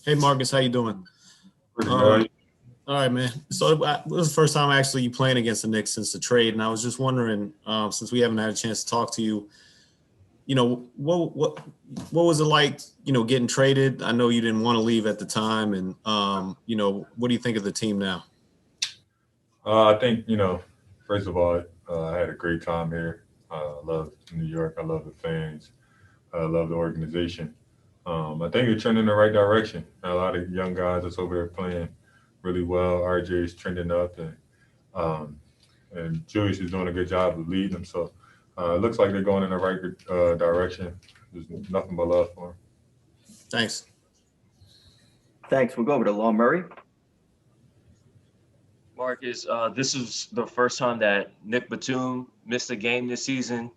Hey Marcus, how you doing? Pretty Um, good. all right, man. So this is the first time actually you playing against the Knicks since the trade, and I was just wondering, since we haven't had a chance to talk to you, what was it like, getting traded? I know you didn't want to leave at the time, and what do you think of the team now? I think, first of all, I had a great time here. I love New York. I love the fans. I love the organization. I think you're trending in the right direction. A lot of young guys that's over there playing really well. RJ is trending up, um, and Julius is doing a good job of leading them. So it looks like they're going in the right direction. There's nothing but love for them. Thanks. Thanks. We'll go over to Law Murray. Marcus, this is the first time that Nick Batum missed a game this season.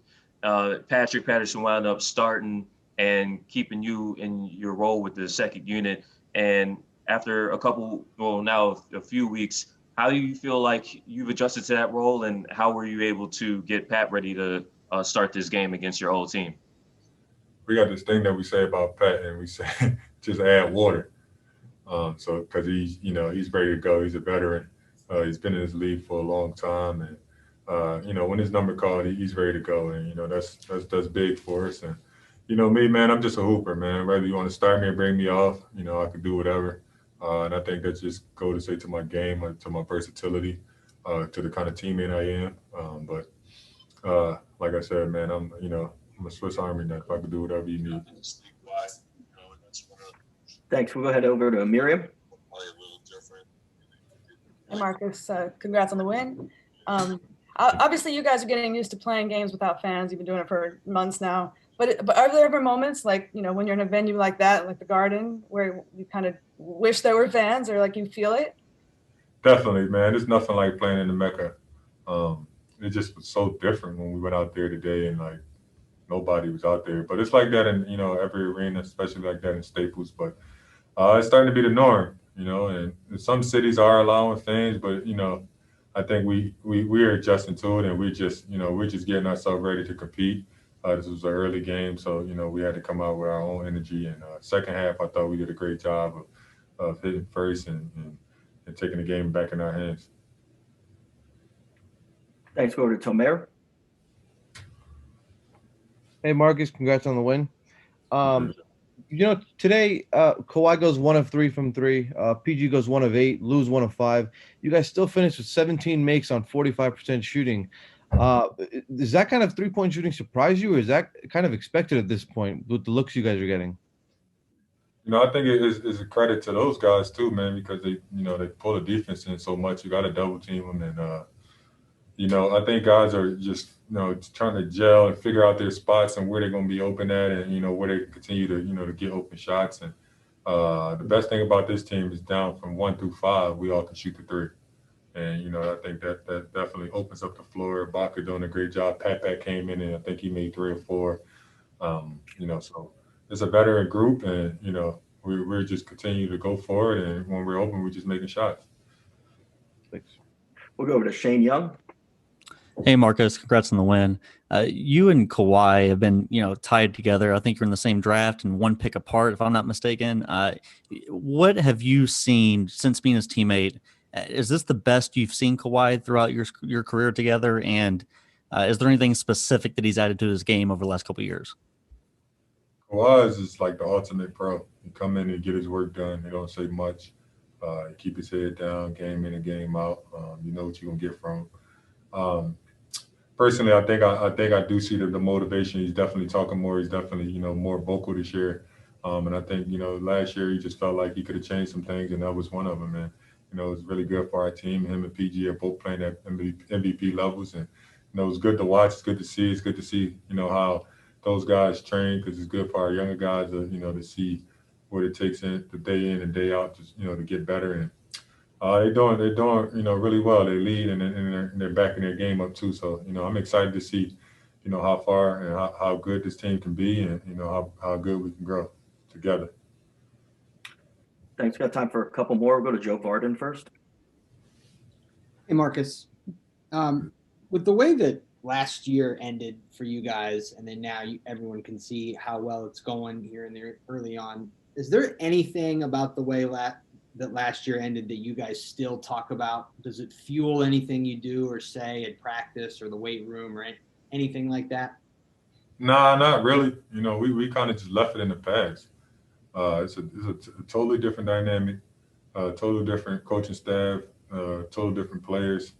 Patrick Patterson wound up starting and keeping you in your role with the second unit. And after now a few weeks, how do you feel like you've adjusted to that role, and how were you able to get Pat ready to start this game against your old team? We got this thing that we say about Pat, and we say just add water. So because he's ready to go. He's a veteran. He's been in this league for a long time, and when his number called, he's ready to go. And that's big for us. And me, man, I'm just a hooper, man. Whether you want to start me or bring me off, I can do whatever. And I think that's just go to say to my game, to my versatility, to the kind of teammate I am. But like I said, man, I'm a Swiss Army knife. I can do whatever you need. Thanks. We'll go ahead over to Miriam. Hey, Marcus. Congrats on the win. Obviously, you guys are getting used to playing games without fans. You've been doing it for months now. But are there ever moments like, when you're in a venue like that, like the Garden, where you kind of wish there were fans, or like you feel it? Definitely, man. It's nothing like playing in the Mecca. It just was so different when we went out there today, and like nobody was out there. But it's like that in every arena, especially like that in Staples. But it's starting to be the norm, and some cities are allowing fans, but I think we are adjusting to it, and we're just getting ourselves ready to compete. This was an early game, so we had to come out with our own energy. And second half, I thought we did a great job of hitting first and taking the game back in our hands. Thanks. Go over to Tomer. Hey, Marcus, congrats on the win. Today, Kawhi goes 1 of 3 from 3. PG goes 1 of 8, lose 1 of 5. You guys still finished with 17 makes on 45% shooting. Does that kind of three-point shooting surprise you, or is that kind of expected at this point with the looks you guys are getting? I think it is a credit to those guys too, man, because they pull the defense in so much. You got to double team them, and I think guys are just trying to gel and figure out their spots and where they're going to be open at, and where they can continue to to get open shots. And the best thing about this team is down from 1 through 5, we all can shoot the 3. And I think that definitely opens up the floor. Baca doing a great job. Pat came in, and I think he made 3 or 4. So it's a veteran group, and we're just continue to go forward. And when we're open, we're just making shots. Thanks. We'll go over to Shane Young. Hey, Marcus, congrats on the win. You and Kawhi have been, tied together. I think you're in the same draft and 1 pick apart, if I'm not mistaken. What have you seen since being his teammate? Is this the best you've seen Kawhi throughout your career together? And is there anything specific that he's added to his game over the last couple of years? Kawhi is just like the ultimate pro. He come in and get his work done. He don't say much. He keep his head down, game in and game out. You know what you're gonna get from him. Personally, I think I do see the motivation. He's definitely talking more. He's definitely more vocal this year. And I think last year he just felt like he could have changed some things, and that was one of them. And it was really good for our team. Him and PG are both playing at MVP levels, and it was good to watch. It's good to see. It's good to see how those guys train, because it's good for our younger guys to see what it takes the day in and day out to get better. And they're doing really well. They lead, and they're backing their game up too. So I'm excited to see how far and how good this team can be, and how good we can grow together. Thanks. Got time for a couple more. We'll go to Joe Varden first. Hey, Marcus. With the way that last year ended for you guys, and then now everyone can see how well it's going here in the early on, is there anything about the way that last year ended that you guys still talk about? Does it fuel anything you do or say at practice or the weight room or anything like that? Nah, not really. You know, we kind of just left it in the past. It's a totally different dynamic, totally different coaching staff, totally different players.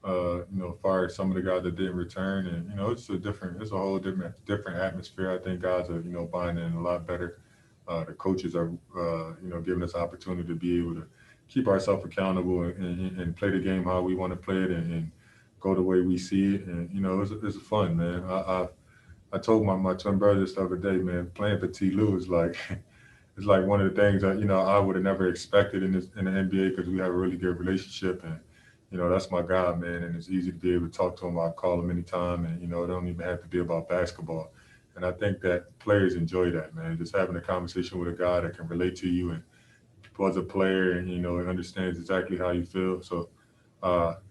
You know, far as some of the guys that didn't return, and you know, it's a whole different atmosphere. I think guys are, you know, buying in a lot better. The coaches are, you know, giving us opportunity to be able to keep ourselves accountable and play the game how we want to play it and go the way we see it. And you know, it's fun, man. I told my twin brother this the other day, man. Playing for T. Lou is like it's like one of the things that, you know, I would have never expected in the NBA because we have a really good relationship. And you know, that's my guy, man, and it's easy to be able to talk to him. I call him anytime, and you know, it don't even have to be about basketball. And I think that players enjoy that, man. Just having a conversation with a guy that can relate to you and was a player, and you know, and understands exactly how you feel. So,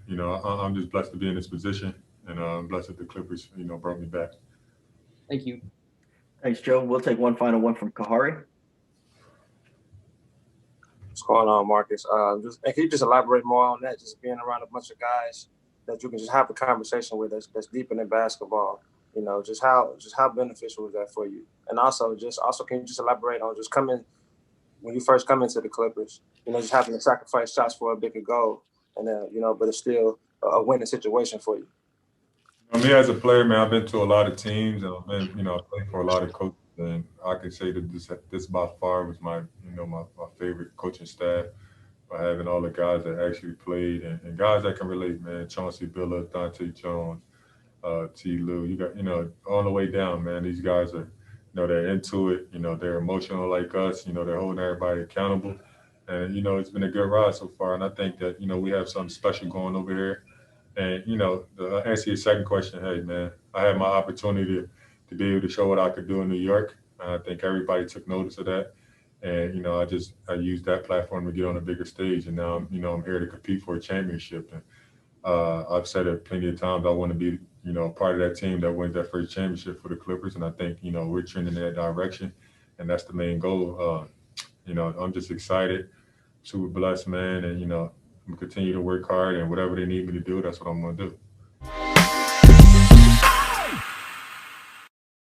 you know, I'm just blessed to be in this position, and I'm blessed that the Clippers, you know, brought me back. Thank you. Thanks, Joe. We'll take one final one from Kahari. What's going on, Marcus? And can you just elaborate more on that? Just being around a bunch of guys that you can just have a conversation with that's deeper than basketball. You know, just how beneficial is that for you? And also can you just elaborate on just coming when you first come into the Clippers? You know, just having to sacrifice shots for a bigger goal, and then you know, but it's still a winning situation for you. Me as a player, man, I've been to a lot of teams, and I've been, you know, I played for a lot of coaches, and I can say that this by far was my, you know, my favorite coaching staff. By having all the guys that actually played and guys that can relate, man. Chauncey Billups, Dante Jones, T. Lou, you got, you know, all the way down, man. These guys are, you know, they're into it. You know, they're emotional like us. You know, they're holding everybody accountable, and you know, it's been a good ride so far. And I think that, you know, we have something special going over here. And, you know, to answer your second question, hey, man, I had my opportunity to be able to show what I could do in New York. I think everybody took notice of that. And, you know, I used that platform to get on a bigger stage. And now, you know, I'm here to compete for a championship. And I've said it plenty of times, I want to be, you know, part of that team that wins that first championship for the Clippers. And I think, you know, we're trending in that direction. And that's the main goal. You know, I'm just excited, super blessed, man. And, you know, I'm continue to work hard, and whatever they need me to do, that's what I'm going to do.